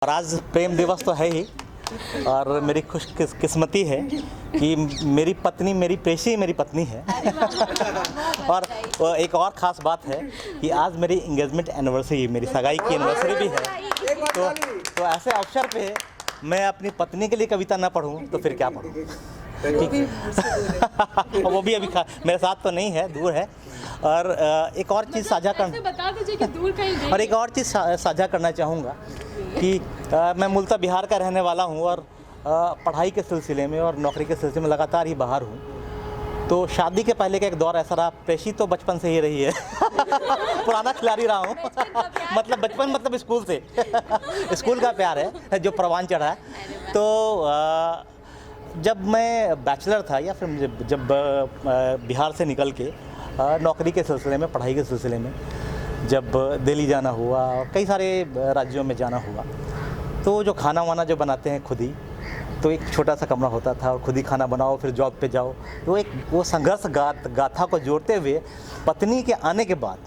और आज प्रेम दिवस तो है ही, और मेरी किस्मती है कि मेरी पत्नी, मेरी प्रेसी मेरी पत्नी है। और एक और ख़ास बात है कि आज मेरी इंगेजमेंट एनिवर्सरी, मेरी सगाई की एनिवर्सरी भी है। तो ऐसे अवसर पे मैं अपनी पत्नी के लिए कविता ना पढ़ूं तो फिर क्या पढ़ूं? वो भी अभी मेरे साथ तो नहीं है, दूर है। और एक और चीज़ साझा बता दीजिए कि दूर कहीं। और एक और चीज़ साझा करना चाहूँगा कि मैं मूलतः बिहार का रहने वाला हूँ और पढ़ाई के सिलसिले में और नौकरी के सिलसिले में लगातार ही बाहर हूँ। तो शादी के पहले का एक दौर ऐसा रहा, प्रेसी तो बचपन से ही रही है। पुराना खिलाड़ी रहा हूँ। मतलब बचपन मतलब स्कूल से। स्कूल का प्यार है जो परवान चढ़ा है। तो जब मैं बैचलर था या फिर जब बिहार से निकल के नौकरी के सिलसिले में, पढ़ाई के सिलसिले में जब दिल्ली जाना हुआ और कई सारे राज्यों में जाना हुआ, तो जो खाना वाना जो बनाते हैं खुद ही, तो एक छोटा सा कमरा होता था और खुद ही खाना बनाओ, फिर जॉब पे जाओ। तो वो संघर्ष गाथा को जोड़ते हुए पत्नी के आने के बाद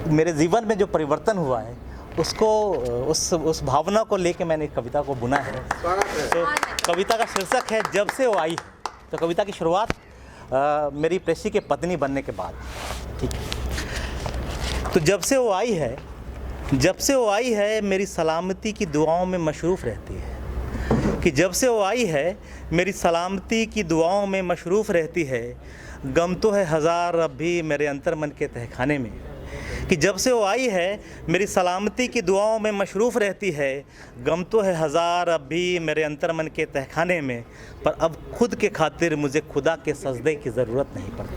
मेरे जीवन में जो परिवर्तन हुआ है, उसको उस भावना को लेके मैंने कविता को बुना है। तो कविता का शीर्षक है जब से वो आई। तो कविता की शुरुआत मेरी प्रेसी के पत्नी बनने के बाद। ठीक है, तो जब से वो आई है, जब से वो आई है मेरी सलामती की दुआओं में मशरूफ़ रहती है। कि जब से वो आई है मेरी सलामती की दुआओं में मशरूफ़ रहती है। गम तो है हज़ार अब भी मेरे अंतर मन के तहखाने में। कि जब से वो आई है मेरी सलामती की दुआओं में मशरूफ़ रहती है। गम तो है हज़ार अब भी मेरे अंतर मन के तहखाने में, पर अब खुद के खातिर मुझे खुदा के सजदे की ज़रूरत नहीं पड़ती।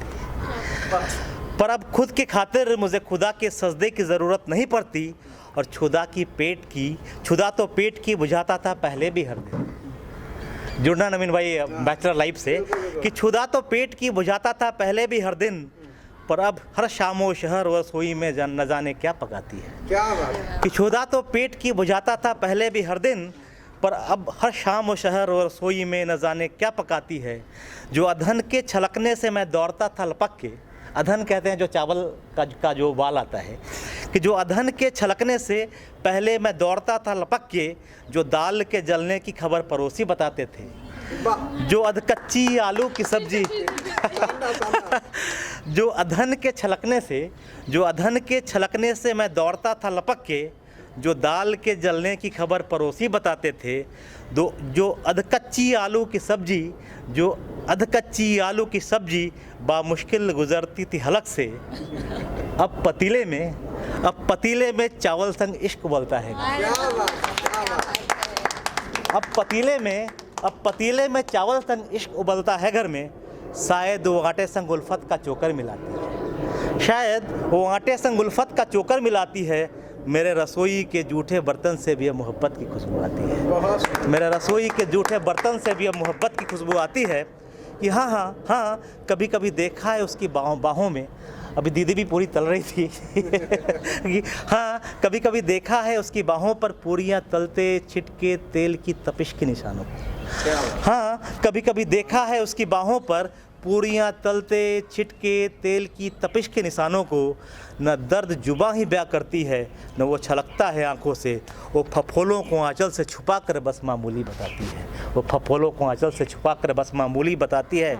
पर अब खुद के खातिर मुझे खुदा के सजदे की ज़रूरत नहीं पड़ती। और छुदा तो पेट की बुझाता था पहले भी हर दिन। जुड़ना नवीन भाई बैचलर लाइफ से, कि छुदा तो पेट की बुझाता था पहले भी हर दिन, पर अब हर शामो शहर व रसोई में न जाने क्या पकाती है। क्या बात। कि छुदा तो पेट की बुझाता था पहले भी हर दिन, पर अब हर शाम व शहर व रसोई में न जाने क्या पकाती है। जो अधन के छलकने से मैं दौड़ता था लपक के, अधन कहते हैं जो चावल का जो बाल आता है, कि जो अधन के छलकने से पहले मैं दौड़ता था लपक के, जो दाल के जलने की खबर पड़ोसी बताते थे। जो अधकच्ची आलू की सब्जी जो अधन के छलकने से मैं दौड़ता था लपक के, जो दाल के जलने की खबर पड़ोसी बताते थे। जो अधकच्ची आलू की सब्जी बामुश्किल गुजरती थी हलक से। अब पतीले में चावल संग इश्क उबलता है। अब पतीले में चावल संग इश्क उबलता है घर में। शायद वो आटे संग उल्फत का चोकर मिलाती है। मेरे रसोई के जूठे बर्तन से भी अब मोहब्बत की खुशबू आती है। कि हाँ, कभी कभी देखा है उसकी बाहों में। अभी दीदी भी पूरी तल रही थी। कि हाँ, कभी कभी देखा है उसकी बाहों पर पूरियाँ तलते छिटके तेल की तपिश के निशानों को। हाँ, कभी कभी देखा है उसकी बाहों पर पूरियाँ तलते छिटके तेल की तपिश के निशानों को। न दर्द जुबां ही ब्याह करती है, न वो छलकता है आंखों से। वो फफोलों को आंचल से छुपा कर बस मामूली बताती है।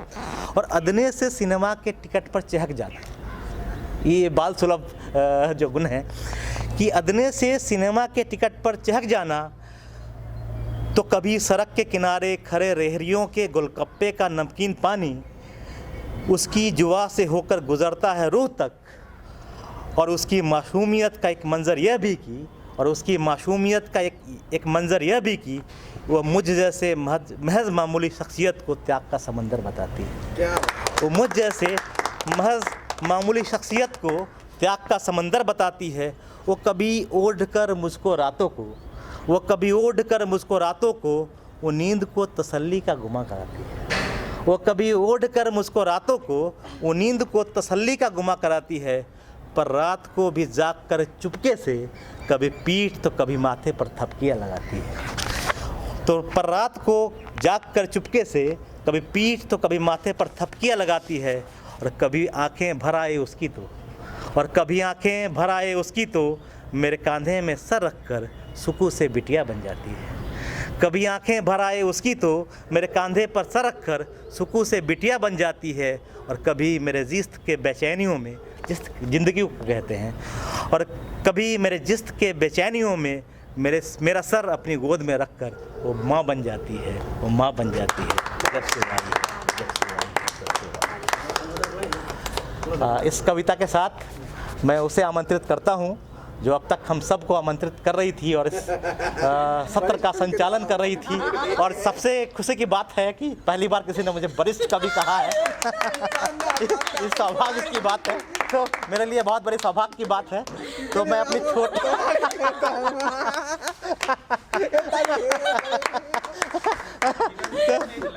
और अदने से सिनेमा के टिकट पर चहक जाना, ये बाल सुलभ जो गुण है, कि अदने से सिनेमा के टिकट पर चहक जाना। तो कभी सड़क के किनारे खड़े रेहड़ियों के गोलगप्पे का नमकीन पानी उसकी जुआ से होकर गुजरता है रूह तक। और उसकी मासूमियत का एक मंज़र यह भी कि वो मुझ जैसे महज मामूली शख्सियत को त्याग का समंदर बताती है। वो मुझ जैसे महज मामूली शख्सियत को त्याग का समंदर बताती है। वो कभी ओढ़ कर मुझको रातों को वो नींद को तसल्ली का गुमा कराती है। पर रात को भी जाग कर चुपके से कभी पीठ तो कभी माथे पर थपकियाँ लगाती है। तो पर रात को जाग कर चुपके से कभी पीठ तो कभी माथे पर थपकियाँ लगाती है। और कभी आंखें भर आए उसकी तो मेरे कांधे में सर रखकर सुकू से बिटिया बन जाती है। कभी आंखें भर आए उसकी तो मेरे कंधे पर सर रख कर सुकू से बिटिया बन जाती है। और कभी मेरे जिस्म के बेचैनियों में, ज़िंदगी को कहते हैं, और कभी मेरे जिस्म के बेचैनियों में मेरा सर अपनी गोद में रख कर वो माँ बन जाती है, वो माँ बन जाती है। जब से आई, जब से आई, जब से आई। इस कविता के साथ मैं उसे आमंत्रित करता हूँ जो अब तक हम सबको आमंत्रित कर रही थी और इस सत्र का संचालन कर रही थी। और सबसे खुशी की बात है कि पहली बार किसी ने मुझे वरिष्ठ कवि कहा है। इस सौभाग्य की बात है, तो मेरे लिए बहुत बड़ी सौभाग्य की बात है। तो मैं अपनी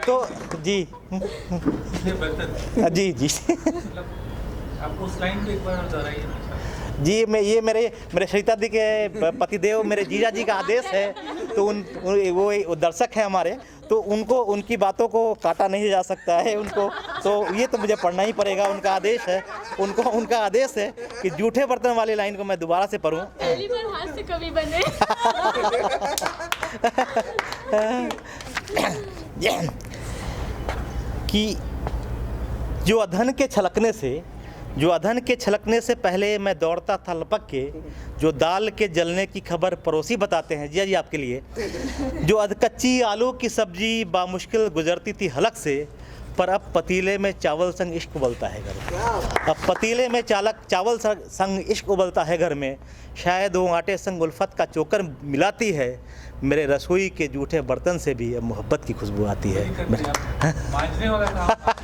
तो जी जी जी आपको उस लाइन को एक बार दोहराइए। जी, मैं ये मेरे सरिता दी के पतिदेव मेरे जीजा जी का आदेश है। तो वो दर्शक हैं हमारे, तो उनकी बातों को काटा नहीं जा सकता है उनको, तो ये तो मुझे पढ़ना ही पड़ेगा। उनका आदेश है, उनका आदेश है कि जूठे बर्तन वाली लाइन को मैं दोबारा से पढ़ूं। पहली बार हाथ से कवि बने। कि जो अधन के छलकने से पहले मैं दौड़ता था लपक के, जो दाल के जलने की खबर पड़ोसी बताते हैं। जी आपके लिए। जो अधकच्ची आलू की सब्जी बामुश्किल गुजरती थी हलक से, पर अब पतीले में चावल संग इश्क उबलता है घर में। अब पतीले में चावल संग इश्क उबलता है घर में। शायद वो आटे संग उल्फत का चोकर मिलाती है। मेरे रसोई के जूठे बर्तन से भी अब मोहब्बत की खुशबू आती है। मांझने वाला काम